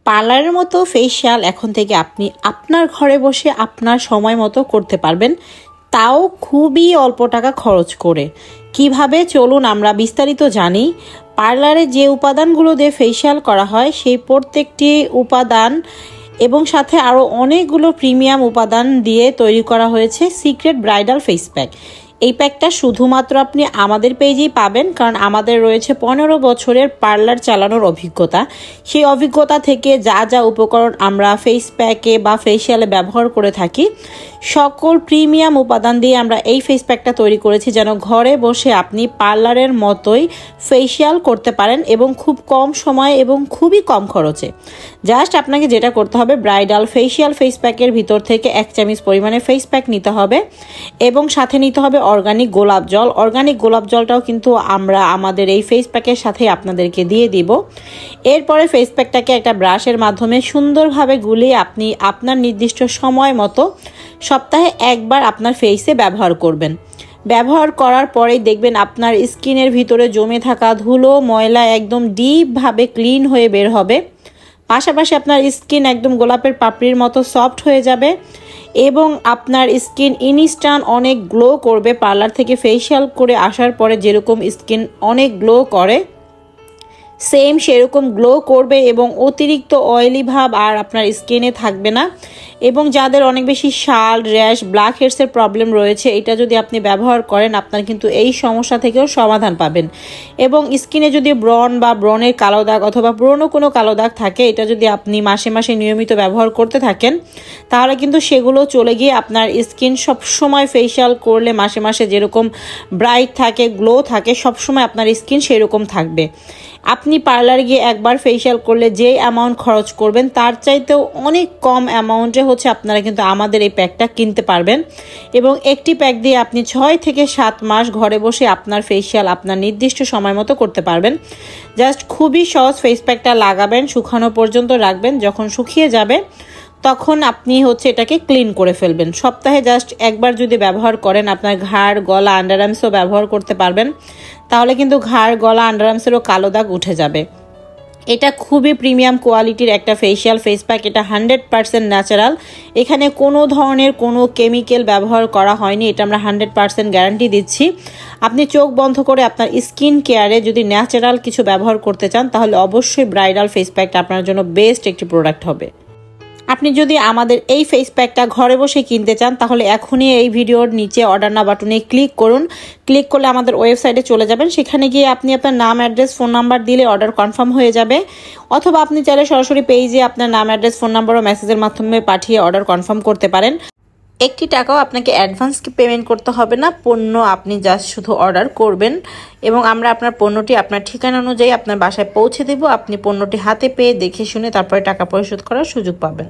পার্লারের মতো ফেসিয়াল এখন থেকে আপনি আপনার ঘরে বসে আপনার সময় মতো করতে পারবেন, তাও খুবই অল্প টাকা খরচ করে। কিভাবে চলুন আমরা বিস্তারিত জানি। পার্লারে যে উপাদানগুলো দিয়ে ফেসিয়াল করা হয় সেই প্রত্যেকটি উপাদান এবং সাথে আরও অনেকগুলো প্রিমিয়াম উপাদান দিয়ে তৈরি করা হয়েছে সিক্রেট ব্রাইডাল ফেস প্যাক। এই প্যাকটা শুধুমাত্র আপনি আমাদের পেজেই পাবেন, কারণ আমাদের রয়েছে 15 বছরের পার্লার চালানোর অভিজ্ঞতা। সেই অভিজ্ঞতা থেকে যা যা উপকরণ আমরা ফেস প্যাকে বা ফেসিয়ালে ব্যবহার করে থাকি, সকল প্রিমিয়াম উপাদান দিয়ে আমরা এই ফেস প্যাকটা তৈরি করেছি যেন ঘরে বসে আপনি পার্লারের মতোই ফেসিয়াল করতে পারেন এবং খুব কম সময়ে এবং খুবই কম খরচে। জাস্ট আপনাকে যেটা করতে হবে, ব্রাইডাল ফেসিয়াল ফেস প্যাকের ভিতর থেকে 1 চামচ পরিমাণে ফেস প্যাক নিতে হবে এবং সাথে নিতে হবে অর্গানিক গোলাপ জল। অর্গানিক গোলাপ জলটাও কিন্তু আমরা আমাদের এই ফেস প্যাকের সাথে আপনাদেরকে দিয়ে দিব। এরপরে ফেস প্যাকটাকে একটা ব্রাশের মাধ্যমে সুন্দরভাবে গুলিয়ে আপনি আপনার নির্দিষ্ট সময় মতো সপ্তাহে একবার আপনার ফেসে ব্যবহার করবেন। ব্যবহার করার পরেই দেখবেন আপনার স্কিনের ভিতরে জমে থাকা ধুলো ময়লা একদম ডিপভাবে ক্লিন হয়ে বের হবে। পাশাপাশি আপনার স্কিন একদম গোলাপের পাপড়ির মতো সফট হয়ে যাবে এবং আপনার স্কিন ইনস্ট্যান্ট অনেক গ্লো করবে। পার্লার থেকে ফেসিয়াল করে আসার পরে যেরকম স্কিন অনেক গ্লো করে, সেম সেরকম গ্লো করবে এবং অতিরিক্ত অয়েলি ভাব আর আপনার স্কিনে থাকবে না। এবং যাদের অনেক বেশি শাল, র্যাশ, ব্ল্যাক হেডসের প্রবলেম রয়েছে, এটা যদি আপনি ব্যবহার করেন আপনার কিন্তু এই সমস্যা থেকেও সমাধান পাবেন। এবং স্কিনে যদি ব্রণ বা ব্রণের কালো দাগ অথবা পুরনো কোনো কালো দাগ থাকে, এটা যদি আপনি মাসে মাসে নিয়মিত ব্যবহার করতে থাকেন তাহলে কিন্তু সেগুলো চলে গিয়ে আপনার স্কিন সবসময় ফেসিয়াল করলে মাসে মাসে যেরকম ব্রাইট থাকে, গ্লো থাকে, সবসময় আপনার স্কিন সেরকম থাকবে। আপনি পার্লারে গিয়ে একবার ফেসিয়াল করলে যে অ্যামাউন্ট খরচ করবেন তার চাইতেও অনেক কম অ্যামাউন্টে আপনারা কিন্তু আমাদের এই প্যাকটা কিনতে পারবেন এবং একটি প্যাক দিয়ে আপনি 6 থেকে 7 মাস ঘরে বসে আপনার ফেসিয়াল আপনার নির্দিষ্ট সময় মতো করতে পারবেন। জাস্ট খুবই সহজ। ফেস প্যাকটা লাগাবেন, শুকানো পর্যন্ত রাখবেন, যখন শুকিয়ে যাবে তখন আপনি এটাকে ক্লিন করে ফেলবেন। সপ্তাহে জাস্ট একবার যদি ব্যবহার করেন আপনার ঘাড়, গলা, আন্ডারআর্মসও ব্যবহার করতে পারবেন, তাহলে কিন্তু ঘাড়, গলা, আন্ডারআর্মসেরও কালো দাগ উঠে যাবে। এটা খুবই প্রিমিয়াম কোয়ালিটির একটা ফেসিয়াল ফেস প্যাক। এটা 100% ন্যাচারাল, এখানে কোনো ধরনের কোনো কেমিক্যাল ব্যবহার করা হয়নি। এটা আমরা 100% গ্যারান্টি দিচ্ছি। আপনি চোখ বন্ধ করে আপনার স্কিন কেয়ারে যদি ন্যাচারাল কিছু ব্যবহার করতে চান তাহলে অবশ্যই ব্রাইডাল ফেস প্যাকটা আপনার জন্য বেস্ট একটি প্রোডাক্ট হবে। আপনি যদি আমাদের এই ফেস প্যাকটা ঘরে বসে কিনতে চান তাহলে এখনই এই ভিডিওর নিচে অর্ডার নাও বাটনে ক্লিক করুন। ক্লিক করলে আমাদের ওয়েবসাইটে চলে যাবেন, সেখানে গিয়ে আপনি আপনার নাম, অ্যাড্রেস, ফোন নাম্বার দিলে অর্ডার কনফার্ম হয়ে যাবে। অথবা আপনি চাইলে সরাসরি পেজে আপনার নাম, অ্যাড্রেস, ফোন নাম্বার ও মেসেজের মাধ্যমে পাঠিয়ে অর্ডার কনফার্ম করতে পারেন। 1 টাকাও আপনাকে অ্যাডভান্স পেমেন্ট করতে হবে না। পণ্য আপনি জাস্ট শুধু অর্ডার করবেন এবং আমরা আপনার পণ্যটি আপনার ঠিকানা অনুযায়ী আপনার বাসায় পৌঁছে দেব। আপনি পণ্যটি হাতে পেয়ে দেখে শুনে তারপরে টাকা পরিশোধ করার সুযোগ পাবেন।